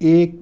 1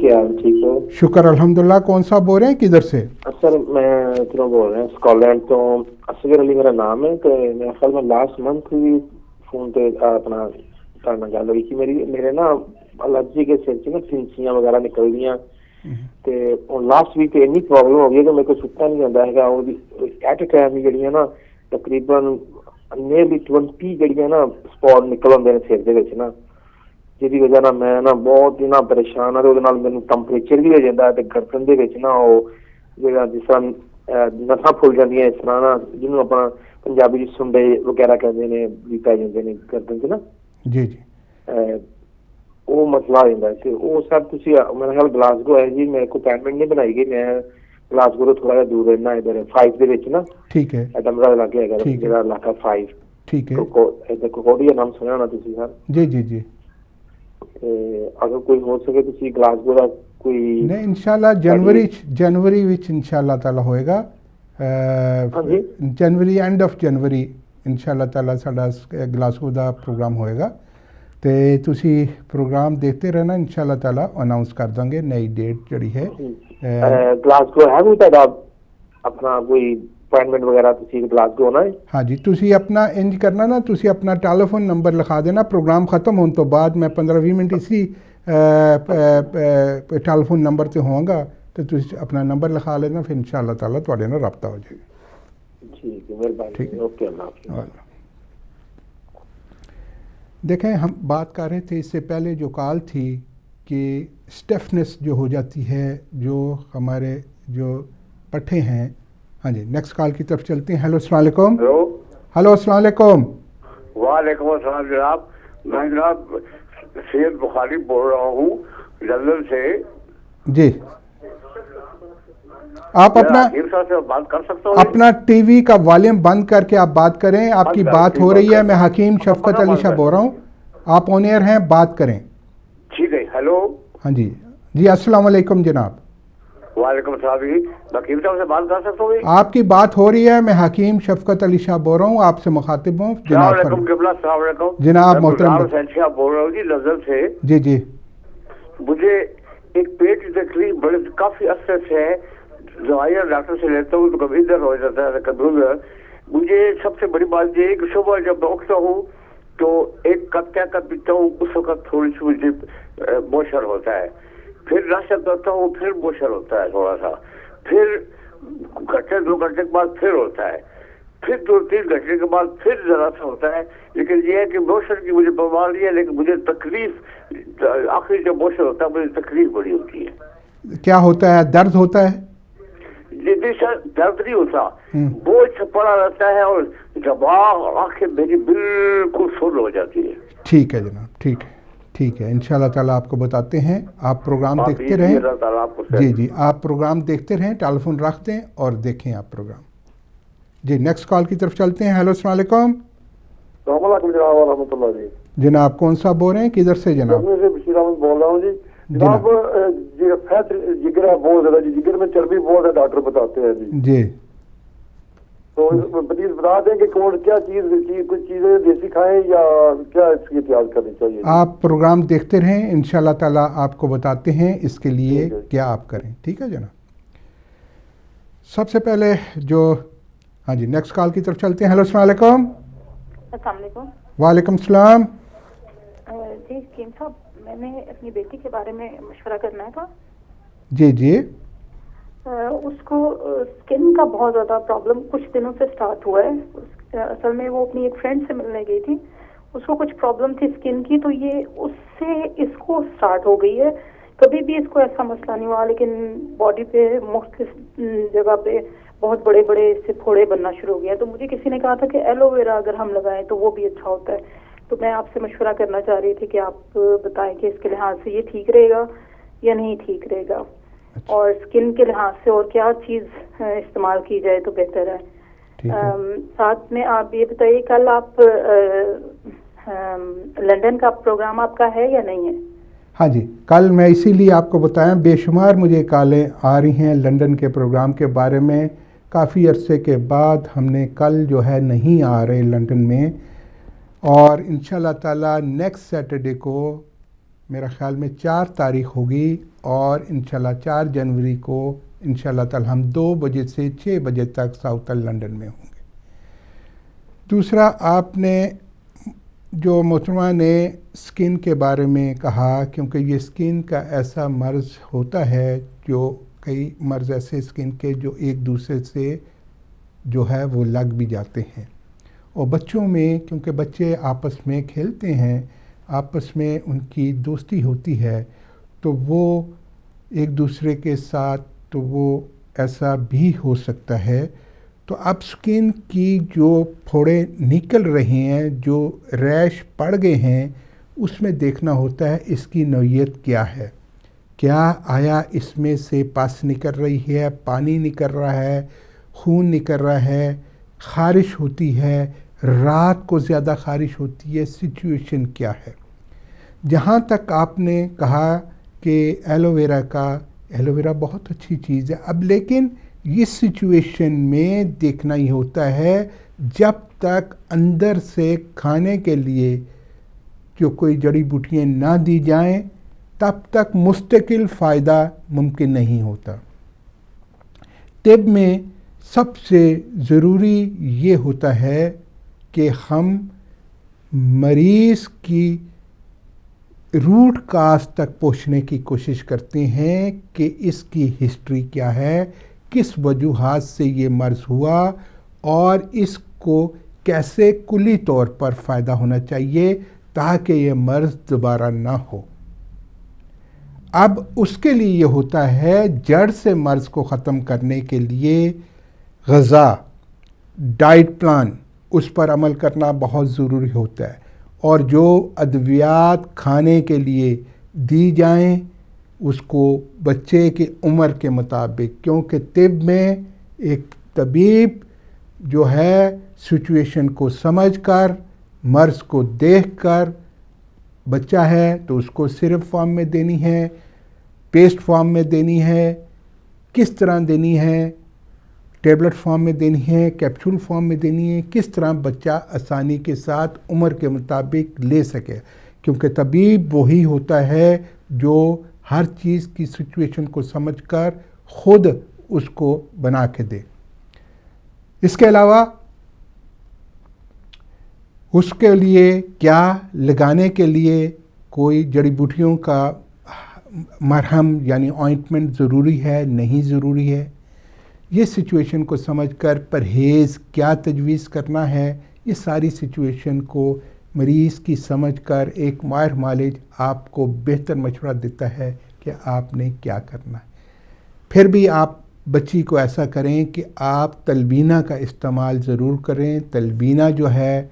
کیا حال؟ ٹھیک ہو؟ شکر الحمدللہ. کون صاحب بول رہے ہیں, کدھر سے؟ سر میں اتنا بول رہا ہوں اسکاٹ تو. اصغر علی میرا نام ہے. تو میرے خیال میں لاسٹ منتھ بھی فون پہ اپنا گل ہوئی کہ میرے نا الرجی کے سر سے نا پھنسیاں وغیرہ نکل دیا. لاسٹ ویک اینی پرابلم ہو گئی کہ میرے کو ستا نہیں آتا ہے. ایٹ اے ٹائم جہاں نا تقریباً نیئرلی 20 جہاں نا سپاٹ نکل آتے ہیں سر کے نا, جی وجہ نہ میں نا بہت ہی نا پریشان ہوں. وہ میرے ٹمپریچر بھی ہو جاتا ہے. گردن کے نا وہ جس طرح نساں پھل جاتی اس طرح نا جنوب اپنا پنجابی سنڈے وغیرہ کہتے ہیں بھی پی جاتے ہیں گردن سے نا. جی جی وہ مسئلہ ہو جاتا ہے. وہ سر تھی میرے خیال گلاسگو ہے جی. میرے کو اپائنٹمنٹ نہیں بنائی گئی. میں گلاسگو تو تھوڑا جہا دور رہنا ادھر 5 کے نا. ٹھیک ہے. ایڈمبرا علاقے ہے میرا علاقہ 5. ٹھیک ہے. ادھر کوکوڈیا نام سنیا ہونا تھی سر. جی جی جی. اگر کوئی ہو سکے تو گلاسگو کا کوئی نہیں انشاءاللہ جنوری وچ انشاءاللہ تعالی ہوئے گا. جنوری اینڈ آف جنوری انشاءاللہ تعالی ساڈا گلاسگو دا پروگرام ہوئے گا. تے تسی پروگرام دیکھتے رہنا انشاءاللہ تعالی اناؤنس کر دیں گے نئی ڈیٹ جڑی ہے. گلاسگو ہے کوئی تہاڈا اپنا کوئی اپائنٹمنٹ وغیرہ تسی گلاسگو ہونا ہے؟ ہاں جی. تسی اپنا انج کرنا نا, تسی اپنا ٹیلیفون نمبر لکھا دینا. پروگرام ختم ہونے تو بعد میں 15-20 منٹ اسی ٹیلیفون نمبر تے ہوں گا تو تسی اپنا نمبر لکھا لینا. پھر انشاءاللہ تعالی تواڈے نال رابطہ ہو جائے گا. ٹھیک ہے, مہربانی. اوکے, اللہ حافظ. دیکھیں ہم بات کر رہے تھے اس سے پہلے جو کال تھی کہ اسٹیفنس جو ہو جاتی ہے جو ہمارے جو پٹھے ہیں. ہاں جی, نیکسٹ کال کی طرف چلتے ہیں. ہیلو السلام علیکم. ہلو السلام علیکم. وعلیکم السلام جناب. میں جناب سید بخاری بول رہا ہوں لندن سے. جی آپ اپنا بات کر سکتا ہوں؟ اپنا ٹی وی کا والیوم بند کر کے آپ بات کریں. آپ کی بات ہو رہی ہے. میں حکیم شفقت علی شاہ بول رہا ہوں. آپ آن ایئر ہیں, بات کریں. ٹھیک ہے. ہیلو. ہاں جی جی. السلام علیکم جناب. وعلیکم السلام جی. حکیم صاحب سے بات کر سکتا ہوں؟ آپ کی بات ہو رہی ہے. میں حکیم شفقت علی شاہ بول رہا ہوں, آپ سے مخاطب ہوں. السلام علیکم قبلہ. السلام علیکم جناب محترم. بول رہا ہوں جی لندن سے. جی جی. مجھے ایک پیٹ کی تکلیف بڑے کافی عرصے سے ہے. دوائیاں ڈاکٹر سے لیتا ہوں تو کبھی ادھر ہو جاتا ہے کبھی ادھر. مجھے سب سے بڑی بات یہ ہے کہ صبح جب میں اٹھتا ہوں تو ایک کپ کیا کپ پیتا ہوں, اس وقت تھوڑی سی مجھے موشر ہوتا ہے. پھر ناشتہ کرتا ہوں, پھر موشر ہوتا ہے تھوڑا سا. پھر گھنٹے 2 گھنٹے کے بعد پھر ہوتا ہے. پھر 2-3 گھنٹے کے بعد پھر ذرا سا ہوتا ہے. لیکن یہ ہے کہ موشر کی مجھے بیماری ہے, لیکن مجھے تکلیف آخری جب موشر ہوتا ہے مجھے تکلیف بڑی ہوتی ہے. کیا ہوتا ہے؟ درد ہوتا ہے؟ جی سر, درد نہیں ہوتا, بوجھ سے پڑا رہتا ہے اور دماغ آنکھیں میری بالکل سن ہو جاتی ہے. ٹھیک ہے جناب, ٹھیک ہے ٹھیک ہے. انشاءاللہ تعالیٰ آپ کو بتاتے ہیں. آپ پروگرام دیکھتے رہیں. جی جی آپ پروگرام دیکھتے رہیں, ٹیلیفون رکھ دیں اور دیکھیں آپ پروگرام. جی نیکسٹ کال کی طرف چلتے ہیں. ہیلو السلام علیکم. السلام علیکم جناب ورحمۃ اللہ جی. جناب کون صاحب بول رہے ہیں, کدھر سے جناب؟ میں سے بشیر احمد بول رہا ہوں جی. جناب فیٹ جگر ہے بہت زیادہ جی, جگر میں چربی بہت ہے ڈاکٹر بتاتے ہیں جی. جی تو پلیز بتا دیں کہ کون کیا چیز کچھ چیزیں دیسی کھائیں یا کیا اس کی احتیاط کرنی چاہیے. آپ پروگرام دیکھتے رہیں, انشاءاللہ تعالیٰ آپ کو بتاتے ہیں اس کے لیے کیا آپ کریں. ٹھیک ہے جناب. سب سے پہلے جو ہاں جی نیکسٹ کال کی طرف چلتے ہیں. ہیلو السلام علیکم. السلام علیکم. وعلیکم السلام. جی حکیم صاحب, میں نے اپنی بیٹی کے بارے میں مشورہ کرنا تھا. جی جی. اس کو اسکن کا بہت زیادہ پرابلم کچھ دنوں سے سٹارٹ ہوا ہے. اصل میں وہ اپنی ایک فرینڈ سے ملنے گئی تھی, اس کو کچھ پرابلم تھی اسکن کی, تو یہ اس سے اس کو سٹارٹ ہو گئی ہے. کبھی بھی اس کو ایسا مسئلہ نہیں ہوا, لیکن باڈی پہ مختلف جگہ پہ بہت بڑے بڑے سے پھوڑے بننا شروع ہو گئے ہیں. تو مجھے کسی نے کہا تھا کہ ایلو ویرا اگر ہم لگائیں تو وہ بھی اچھا ہوتا ہے. تو میں آپ سے مشورہ کرنا چاہ رہی تھی کہ آپ بتائیں کہ اس کے لحاظ سے یہ ٹھیک رہے گا یا نہیں ٹھیک رہے گا, اور اسکن کے لحاظ سے اور کیا چیز استعمال کی جائے تو بہتر ہے. ساتھ میں آپ یہ بتائیے کل آپ لندن کا پروگرام آپ کا ہے یا نہیں ہے؟ ہاں جی, کل میں اسی لیے آپ کو بتایا, بے شمار مجھے کالیں آ رہی ہیں لندن کے پروگرام کے بارے میں. کافی عرصے کے بعد ہم نے کل جو ہے نہیں آ رہے لندن میں, اور انشاءاللہ تعالی نیکسٹ سیٹرڈے کو میرا خیال میں 4 تاریخ ہوگی اور انشاءاللہ 4 جنوری کو انشاءاللہ تعالی ہم 2 بجے سے 6 بجے تک ساؤتھ لنڈن میں ہوں گے۔ دوسرا، آپ نے جو محترمہ نے سکن کے بارے میں کہا، کیونکہ یہ سکن کا ایسا مرض ہوتا ہے، جو کئی مرض ایسے سکن کے جو ایک دوسرے سے جو ہے وہ لگ بھی جاتے ہیں، اور بچوں میں کیونکہ بچے آپس میں کھیلتے ہیں، آپس میں ان کی دوستی ہوتی ہے، تو وہ ایک دوسرے کے ساتھ تو وہ ایسا بھی ہو سکتا ہے۔ تو اب سکن کی جو پھوڑے نکل رہے ہیں، جو ریش پڑ گئے ہیں، اس میں دیکھنا ہوتا ہے اس کی نوعیت کیا ہے، کیا آیا اس میں سے پس نکل رہی ہے، پانی نکل رہا ہے، خون نکل رہا ہے، خارش ہوتی ہے، رات کو زیادہ خارش ہوتی ہے، سچویشن کیا ہے۔ جہاں تک آپ نے کہا کہ ایلو ویرا بہت اچھی چیز ہے، اب لیکن اس سچویشن میں دیکھنا ہی ہوتا ہے، جب تک اندر سے کھانے کے لیے جو کوئی جڑی بوٹیاں نہ دی جائیں تب تک مستقل فائدہ ممکن نہیں ہوتا۔ طب میں سب سے ضروری یہ ہوتا ہے کہ ہم مریض کی روٹ کاز تک پہنچنے کی کوشش کرتے ہیں کہ اس کی ہسٹری کیا ہے، کس وجوہات سے یہ مرض ہوا، اور اس کو کیسے کلی طور پر فائدہ ہونا چاہیے تاکہ یہ مرض دوبارہ نہ ہو۔ اب اس کے لیے یہ ہوتا ہے، جڑ سے مرض کو ختم کرنے کے لیے غذا، ڈائٹ پلان، اس پر عمل کرنا بہت ضروری ہوتا ہے، اور جو ادویات کھانے کے لیے دی جائیں اس کو بچے کی عمر کے مطابق، کیونکہ طب میں ایک طبیب جو ہے سچویشن کو سمجھ کر، مرض کو دیکھ کر، بچہ ہے تو اس کو سرپ فارم میں دینی ہے، پیسٹ فارم میں دینی ہے، کس طرح دینی ہے، ٹیبلٹ فارم میں دینی ہے، کیپسول فارم میں دینی ہے، کس طرح بچہ آسانی کے ساتھ عمر کے مطابق لے سکے، کیونکہ طبیب وہی ہوتا ہے جو ہر چیز کی سچویشن کو سمجھ کر خود اس کو بنا کے دے۔ اس کے علاوہ اس کے لیے کیا لگانے کے لیے کوئی جڑی بوٹیوں کا مرہم یعنی آئنٹمنٹ ضروری ہے، نہیں ضروری ہے، یہ سچویشن کو سمجھ کر پرہیز کیا تجویز کرنا ہے، یہ ساری سچویشن کو مریض کی سمجھ کر ایک ماہر معالج آپ کو بہتر مشورہ دیتا ہے کہ آپ نے کیا کرنا ہے۔ پھر بھی آپ بچی کو ایسا کریں کہ آپ تلبینہ کا استعمال ضرور کریں۔ تلبینہ جو ہے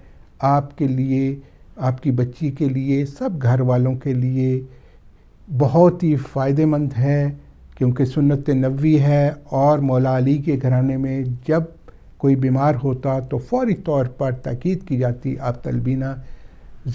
آپ کے لیے، آپ کی بچی کے لیے، سب گھر والوں کے لیے بہت ہی فائدہ مند ہے، کیونکہ سنت نبوی ہے، اور مولا علی کے گھرانے میں جب کوئی بیمار ہوتا تو فوری طور پر تاکید کی جاتی آپ تلبینہ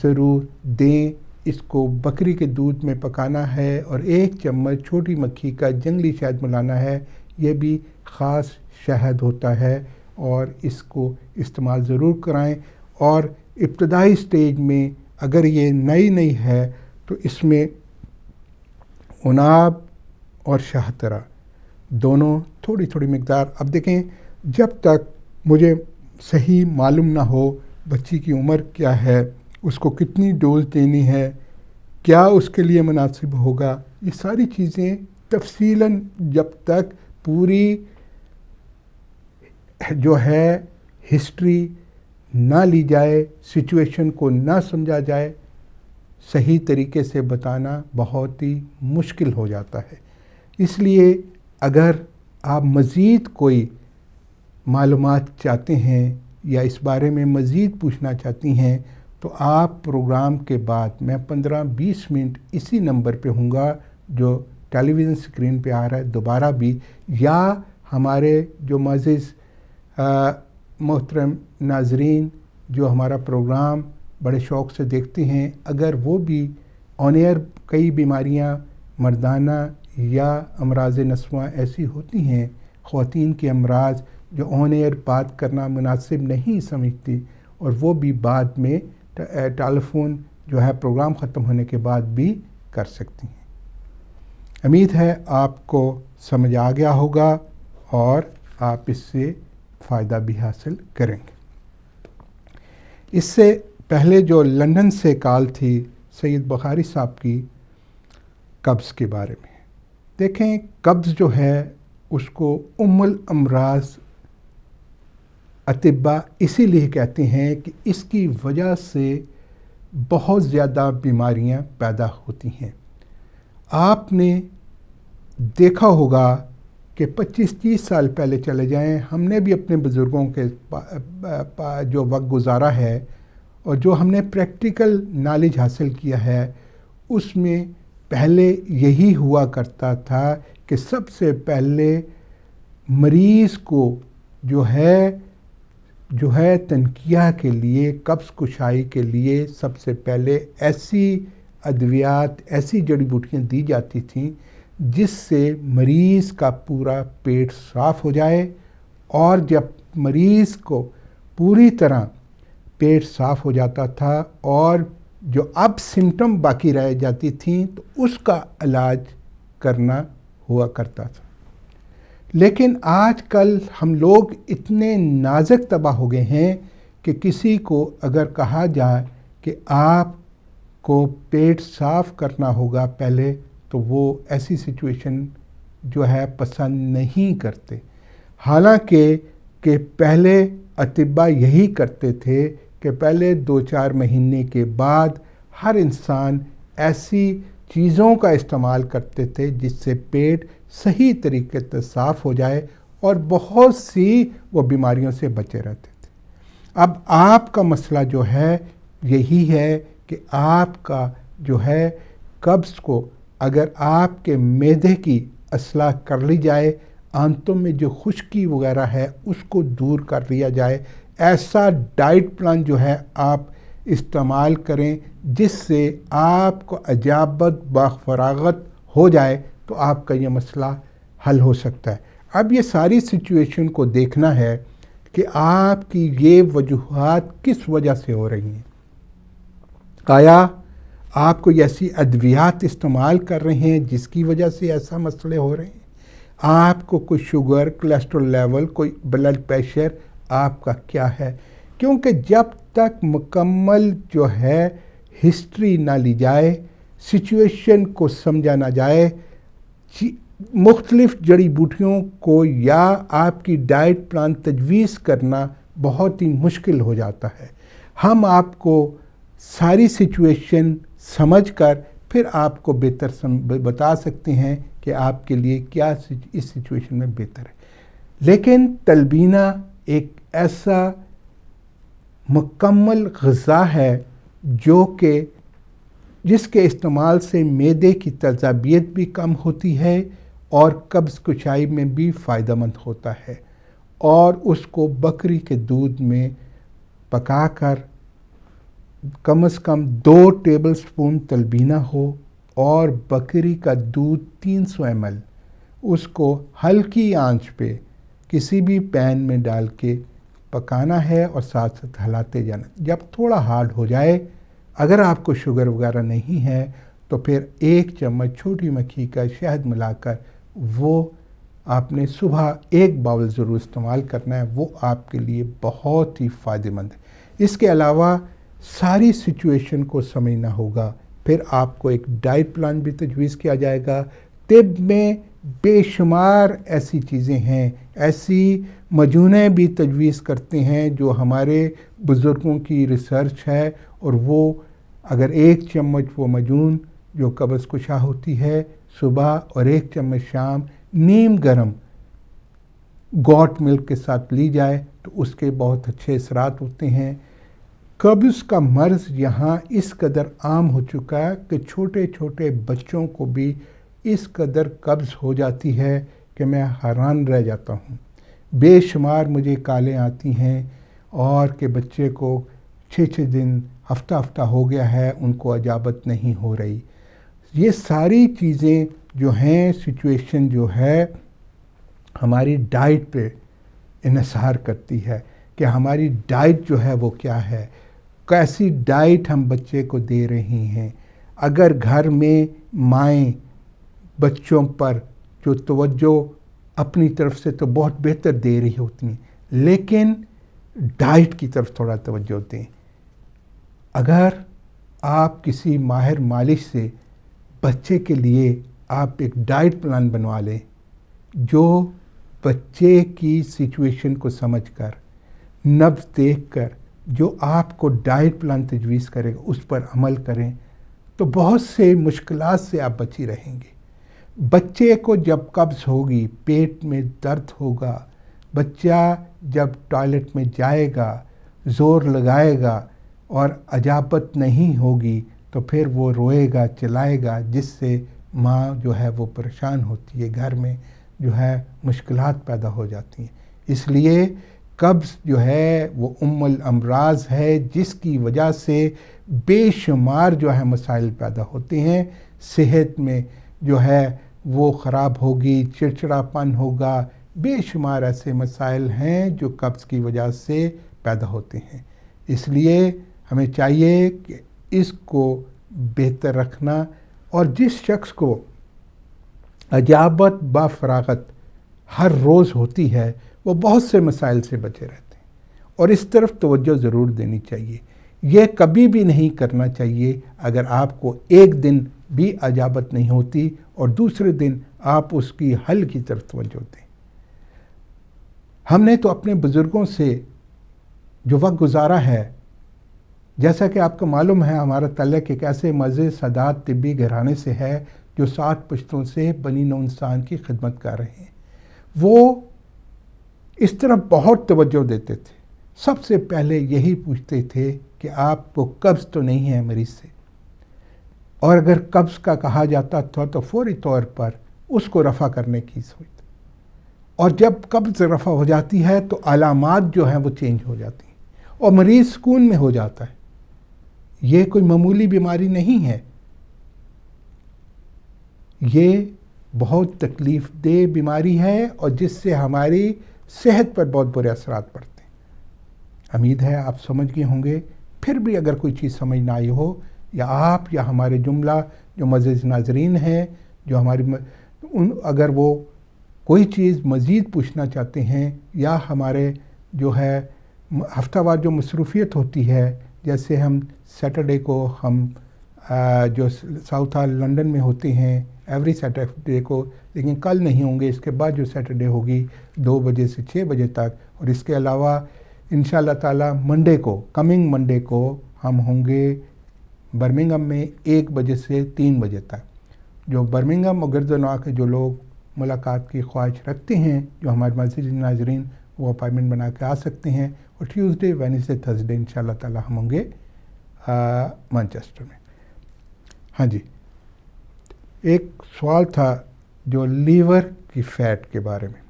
ضرور دیں۔ اس کو بکری کے دودھ میں پکانا ہے اور 1 چمچ چھوٹی مکھی کا جنگلی شہد ملانا ہے، یہ بھی خاص شہد ہوتا ہے، اور اس کو استعمال ضرور کرائیں۔ اور ابتدائی سٹیج میں اگر یہ نئی ہے تو اس میں عناب اور شہترہ دونوں تھوڑی تھوڑی مقدار، اب دیکھیں جب تک مجھے صحیح معلوم نہ ہو بچی کی عمر کیا ہے، اس کو کتنی ڈوز دینی ہے، کیا اس کے لیے مناسب ہوگا، یہ ساری چیزیں تفصیلاً جب تک پوری جو ہے ہسٹری نہ لی جائے، سچویشن کو نہ سمجھا جائے، صحیح طریقے سے بتانا بہت ہی مشکل ہو جاتا ہے۔ اس لیے اگر آپ مزید کوئی معلومات چاہتے ہیں یا اس بارے میں مزید پوچھنا چاہتی ہیں تو آپ پروگرام کے بعد میں 15-20 منٹ اسی نمبر پہ ہوں گا جو ٹیلی ویژن سکرین پہ آ رہا ہے دوبارہ بھی، یا ہمارے جو معزز محترم ناظرین جو ہمارا پروگرام بڑے شوق سے دیکھتے ہیں، اگر وہ بھی آن ایئر کئی بیماریاں مردانہ یا امراض نسواں ایسی ہوتی ہیں، خواتین کے امراض جو آن ایئر بات کرنا مناسب نہیں سمجھتی، اور وہ بھی بعد میں ٹیلی فون جو ہے پروگرام ختم ہونے کے بعد بھی کر سکتی ہیں۔ امید ہے آپ کو سمجھ آ گیا ہوگا اور آپ اس سے فائدہ بھی حاصل کریں گے۔ اس سے پہلے جو لندن سے کال تھی سید بخاری صاحب کی قبض کے بارے میں، دیکھیں قبض جو ہے اس کو ام الامراض اطباء اسی لیے کہتے ہیں کہ اس کی وجہ سے بہت زیادہ بیماریاں پیدا ہوتی ہیں۔ آپ نے دیکھا ہوگا کہ 25-30 سال پہلے چلے جائیں، ہم نے بھی اپنے بزرگوں کے جو وقت گزارا ہے اور جو ہم نے پریکٹیکل نالج حاصل کیا ہے، اس میں پہلے یہی ہوا کرتا تھا کہ سب سے پہلے مریض کو جو ہے تنکیہ کے لیے، قبض کشائی کے لیے سب سے پہلے ایسی ادویات، ایسی جڑی بوٹیاں دی جاتی تھیں جس سے مریض کا پورا پیٹ صاف ہو جائے، اور جب مریض کو پوری طرح پیٹ صاف ہو جاتا تھا اور جو اب سمٹم باقی رہ جاتی تھیں تو اس کا علاج کرنا ہوا کرتا تھا۔ لیکن آج کل ہم لوگ اتنے نازک طبع ہو گئے ہیں کہ کسی کو اگر کہا جائے کہ آپ کو پیٹ صاف کرنا ہوگا پہلے، تو وہ ایسی سچویشن جو ہے پسند نہیں کرتے، حالانکہ کہ پہلے اطباء یہی کرتے تھے کہ پہلے 2-4 مہینے کے بعد ہر انسان ایسی چیزوں کا استعمال کرتے تھے جس سے پیٹ صحیح طریقے سے صاف ہو جائے اور بہت سی وہ بیماریوں سے بچے رہتے تھے۔ اب آپ کا مسئلہ جو ہے یہی ہے کہ آپ کا جو ہے قبض کو اگر آپ کے معدے کی اصلاح کر لی جائے، آنتوں میں جو خشکی وغیرہ ہے اس کو دور کر لیا جائے، ایسا ڈائٹ پلان جو ہے آپ استعمال کریں جس سے آپ کو اجابت بفراغت ہو جائے، تو آپ کا یہ مسئلہ حل ہو سکتا ہے۔ اب یہ ساری سچویشن کو دیکھنا ہے کہ آپ کی یہ وجوہات کس وجہ سے ہو رہی ہیں۔ آیا آپ کوئی ایسی ادویات استعمال کر رہے ہیں جس کی وجہ سے ایسا مسئلے ہو رہے ہیں؟ آپ کو کوئی شوگر، کولیسٹرول لیول، کوئی بلڈ پریشر آپ کا کیا ہے؟ کیونکہ جب تک مکمل جو ہے ہسٹری نہ لی جائے، سچویشن کو سمجھا نہ جائے، مختلف جڑی بوٹیوں کو یا آپ کی ڈائٹ پلان تجویز کرنا بہت ہی مشکل ہو جاتا ہے۔ ہم آپ کو ساری سچویشن سمجھ کر پھر آپ کو بہتر بتا سکتے ہیں کہ آپ کے لیے کیا اس سچویشن میں بہتر ہے۔ لیکن تلبینہ ایک ایسا مکمل غذا ہے جس کے استعمال سے معدے کی تیزابیت بھی کم ہوتی ہے اور قبض کشائی میں بھی فائدہ مند ہوتا ہے، اور اس کو بکری کے دودھ میں پکا کر کم از کم 2 ٹیبل سپون تلبینہ ہو اور بکری کا دودھ 300 ml، اس کو ہلکی آنچ پہ کسی بھی پین میں ڈال کے پکانا ہے اور ساتھ ساتھ ہلاتے جانا۔ جب تھوڑا ہارڈ ہو جائے، اگر آپ کو شوگر وغیرہ نہیں ہے تو پھر 1 چمچ چھوٹی مکھی کا شہد ملا کر وہ آپ نے صبح 1 باول ضرور استعمال کرنا ہے، وہ آپ کے لیے بہت ہی فائدہ مند ہے۔ اس کے علاوہ ساری سچویشن کو سمجھنا ہوگا، پھر آپ کو ایک ڈائٹ پلان بھی تجویز کیا جائے گا۔ طب میں بے شمار ایسی چیزیں ہیں، ایسی مجونے بھی تجویز کرتے ہیں جو ہمارے بزرگوں کی ریسرچ ہے، اور وہ اگر 1 چمچ وہ مجون جو قبض کشا ہوتی ہے صبح اور 1 چمچ شام نیم گرم گوٹ ملک کے ساتھ لی جائے تو اس کے بہت اچھے اثرات ہوتے ہیں۔ قبض کا مرض یہاں اس قدر عام ہو چکا ہے کہ چھوٹے چھوٹے بچوں کو بھی اس قدر قبض ہو جاتی ہے کہ میں حیران رہ جاتا ہوں۔ بے شمار مجھے کالیں آتی ہیں اور کہ بچے کو 6 دن ہفتہ ہو گیا ہے، ان کو اجابت نہیں ہو رہی۔ یہ ساری چیزیں جو ہیں، سچویشن جو ہے ہماری ڈائٹ پہ انحصار کرتی ہے کہ ہماری ڈائٹ جو ہے وہ کیا ہے، کیسی ڈائٹ ہم بچے کو دے رہے ہیں۔ اگر گھر میں مائیں بچوں پر جو توجہ اپنی طرف سے تو بہت بہتر دے رہی ہوتی ہیں، لیکن ڈائٹ کی طرف تھوڑا توجہ دیں. اگر آپ کسی ماہر مالش سے بچے کے لیے آپ ایک ڈائٹ پلان بنوا لیں جو بچے کی سچویشن کو سمجھ کر، نبض دیکھ کر جو آپ کو ڈائٹ پلان تجویز کرے گا اس پر عمل کریں تو بہت سے مشکلات سے آپ بچی رہیں گے. بچے کو جب قبض ہوگی، پیٹ میں درد ہوگا، بچہ جب ٹوائلٹ میں جائے گا، زور لگائے گا اور اجابت نہیں ہوگی تو پھر وہ روئے گا، چلائے گا، جس سے ماں جو ہے وہ پریشان ہوتی ہے، گھر میں جو ہے مشکلات پیدا ہو جاتی ہیں. اس لیے قبض جو ہے وہ الامراض ہے جس کی وجہ سے بے شمار جو ہے مسائل پیدا ہوتے ہیں. صحت میں جو ہے وہ خراب ہوگی، چڑچڑاپن ہوگا، بے شمار ایسے مسائل ہیں جو قبض کی وجہ سے پیدا ہوتے ہیں. اس لیے ہمیں چاہیے کہ اس کو بہتر رکھنا، اور جس شخص کو اجابت با فراغت ہر روز ہوتی ہے وہ بہت سے مسائل سے بچے رہتے ہیں، اور اس طرف توجہ ضرور دینی چاہیے. یہ کبھی بھی نہیں کرنا چاہیے اگر آپ کو ایک دن بھی اجابت نہیں ہوتی اور دوسرے دن آپ اس کی حل کی طرف توجہ دیں. ہم نے تو اپنے بزرگوں سے جو وقت گزارا ہے، جیسا کہ آپ کو معلوم ہے ہمارا تعلق ایک ایسے معزز سادات طبی گھرانے سے ہے جو 7 پشتوں سے بنی نوع انسان کی خدمت کر رہے ہیں. وہ اس طرف بہت توجہ دیتے تھے. سب سے پہلے یہی پوچھتے تھے کہ آپ کو قبض تو نہیں ہے مریض سے، اور اگر قبض کا کہا جاتا تھا تو فوری طور پر اس کو رفع کرنے کی سوچ. اور جب قبض رفع ہو جاتی ہے تو علامات جو ہیں وہ چینج ہو جاتی ہیں اور مریض سکون میں ہو جاتا ہے. یہ کوئی معمولی بیماری نہیں ہے، یہ بہت تکلیف دہ بیماری ہے اور جس سے ہماری صحت پر بہت برے اثرات پڑتے ہیں. امید ہے آپ سمجھ گئے ہوں گے. پھر بھی اگر کوئی چیز سمجھ نہ آئی ہو، یا آپ یا ہمارے جملہ جو معزز ناظرین ہیں جو ہماری اگر وہ کوئی چیز مزید پوچھنا چاہتے ہیں، یا ہمارے جو ہے ہفتہ وار جو مصروفیت ہوتی ہے، جیسے ہم سیٹرڈے کو ہم جو ساؤتھ ہال لنڈن میں ہوتے ہیں ایوری سیٹرڈے کو، لیکن کل نہیں ہوں گے، اس کے بعد جو سیٹرڈے ہوگی 2 بجے سے 6 بجے تک. اور اس کے علاوہ انشاءاللہ تعالی منڈے کو، کمنگ منڈے کو ہم ہوں گے برمنگھم میں 1 بجے سے 3 بجے تک. جو برمنگھم اور گردنوا کے جو لوگ ملاقات کی خواہش رکھتے ہیں، جو ہمارے معزز ناظرین، وہ اپائنٹمنٹ بنا کے آ سکتے ہیں. اور ٹیوزڈے، وینسڈے، تھرسڈے انشاءاللہ تعالی ہم ہوں گے مانچسٹر میں. ہاں جی، ایک سوال تھا جو لیور کی فیٹ کے بارے میں.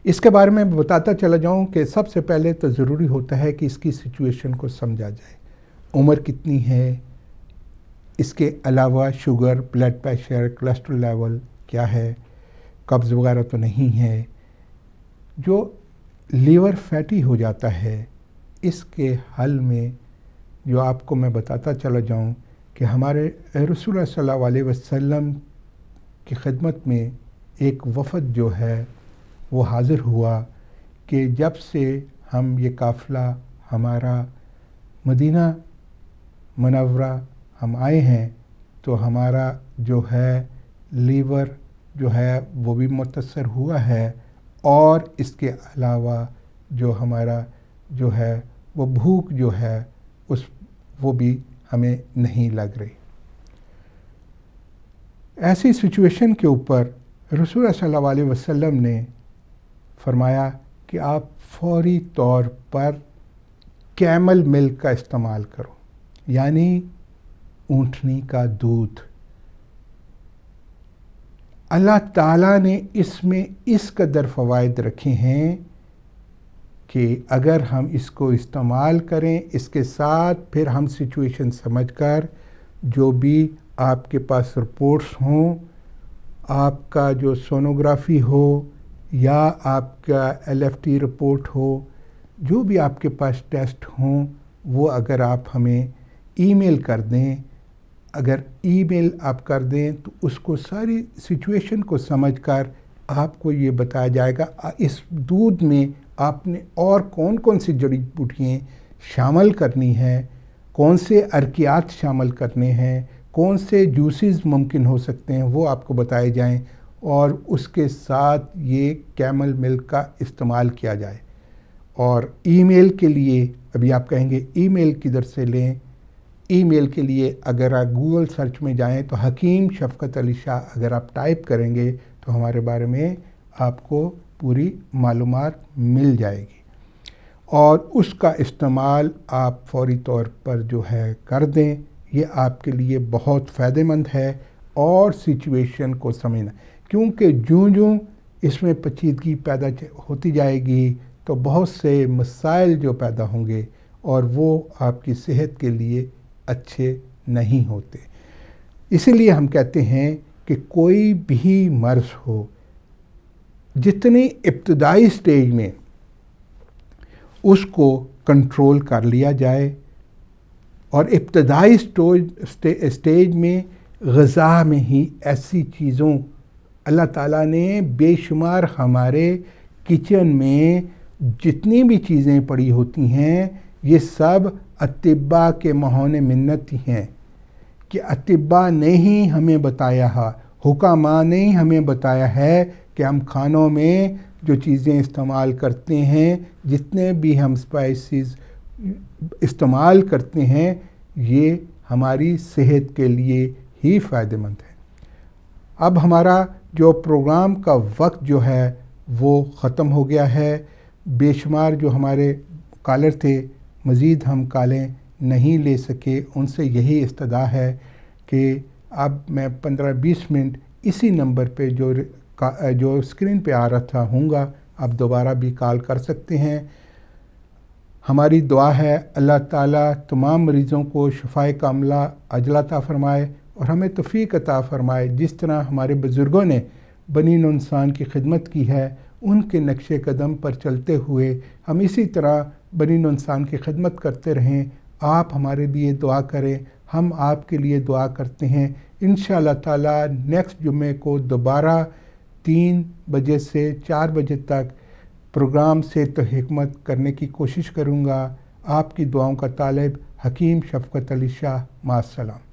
اس کے بارے میں بتاتا چلا جاؤں کہ سب سے پہلے تو ضروری ہوتا ہے کہ اس کی سچویشن کو سمجھا جائے. عمر کتنی ہے، اس کے علاوہ sugar, blood pressure, cholesterol level کیا ہے، قبض وغیرہ تو نہیں ہے. جو لیور فیٹی ہو جاتا ہے، اس کے حل میں جو آپ کو میں بتاتا چلا جاؤں کہ ہمارے رسول اللہ صلی اللہ علیہ وسلم کی خدمت میں ایک وفد جو ہے وہ حاضر ہوا کہ جب سے ہم یہ قافلہ ہمارا مدینہ منورہ ہم آئے ہیں تو ہمارا جو ہے لیور جو ہے وہ بھی متاثر ہوا ہے، اور اس کے علاوہ جو ہمارا جو ہے وہ بھوک جو ہے وہ بھی ہمیں نہیں لگ رہی. ایسی سچویشن کے اوپر رسول اللہ صلی اللہ علیہ وسلم نے فرمایا کہ آپ فوری طور پر کیمل ملک کا استعمال کرو، یعنی اونٹنی کا دودھ. اللہ تعالیٰ نے اس میں اس قدر فوائد رکھے ہیں کہ اگر ہم اس کو استعمال کریں، اس کے ساتھ پھر ہم سچویشن سمجھ کر جو بھی آپ کے پاس رپورٹس ہوں، آپ کا جو سونوگرافی ہو یا آپ کا LFT رپورٹ ہو، جو بھی آپ کے پاس ٹیسٹ ہوں، وہ اگر آپ ہمیں ای میل کر دیں اگر ای میل آپ کر دیں تو اس کو ساری سچویشن کو سمجھ کر آپ کو یہ بتایا جائے گا اس دودھ میں آپ نے اور کون کون سی جڑی بوٹیاں شامل کرنی ہیں، کون سے ارکیات شامل کرنے ہیں، کون سے جوسز ممکن ہو سکتے ہیں، وہ آپ کو بتائے جائیں، اور اس کے ساتھ یہ کیمل ملک کا استعمال کیا جائے۔ اور ای میل کے لیے ابھی آپ کہیں گے ای میل کدھر سے لیں؟ ای میل کے لیے اگر آپ گوگل سرچ میں جائیں تو حکیم شفقت علی شاہ اگر آپ ٹائپ کریں گے تو ہمارے بارے میں آپ کو پوری معلومات مل جائے گی، اور اس کا استعمال آپ فوری طور پر جو ہے کر دیں۔ یہ آپ کے لیے بہت فائدہ مند ہے، اور سچویشن کو سمجھنا، کیونکہ جوں اس میں پیچیدگی پیدا ہوتی جائے گی تو بہت سے مسائل جو پیدا ہوں گے اور وہ آپ کی صحت کے لیے اچھے نہیں ہوتے۔ اسی لیے ہم کہتے ہیں کہ کوئی بھی مرض ہو، جتنی ابتدائی سٹیج میں اس کو کنٹرول کر لیا جائے، اور ابتدائی سٹیج میں غذا میں ہی ایسی چیزوں اللہ تعالیٰ نے بے شمار ہمارے کچن میں جتنی بھی چیزیں پڑی ہوتی ہیں، یہ سب اطباء کے مہون منت ہیں کہ اطباء نے ہی ہمیں بتایا ہے، حکماء نے ہی ہمیں بتایا ہے کہ ہم کھانوں میں جو چیزیں استعمال کرتے ہیں، جتنے بھی ہم اسپائسز استعمال کرتے ہیں، یہ ہماری صحت کے لیے ہی فائدہ مند ہے۔ اب ہمارا جو پروگرام کا وقت جو ہے وہ ختم ہو گیا ہے۔ بے شمار جو ہمارے کالر تھے، مزید ہم کالیں نہیں لے سکے، ان سے یہی استدعا ہے کہ اب میں 15-20 منٹ اسی نمبر پہ جو اسکرین پہ آ رہا تھا ہوں گا، آپ دوبارہ بھی کال کر سکتے ہیں۔ ہماری دعا ہے اللہ تعالیٰ تمام مریضوں کو شفائے کاملہ عاجلہ عطا فرمائے اور ہمیں توفیق عطا فرمائے۔ جس طرح ہمارے بزرگوں نے بنی نوع انسان کی خدمت کی ہے، ان کے نقش قدم پر چلتے ہوئے ہم اسی طرح بنی نوع انسان کی خدمت کرتے رہیں۔ آپ ہمارے لیے دعا کریں، ہم آپ کے لیے دعا کرتے ہیں۔ انشاءاللہ تعالیٰ نیکسٹ جمعے کو دوبارہ 3 بجے سے 4 بجے تک پروگرام صحت و حکمت کرنے کی کوشش کروں گا۔ آپ کی دعاؤں کا طالب، حکیم شفقت علی شاہ۔ مع السلام۔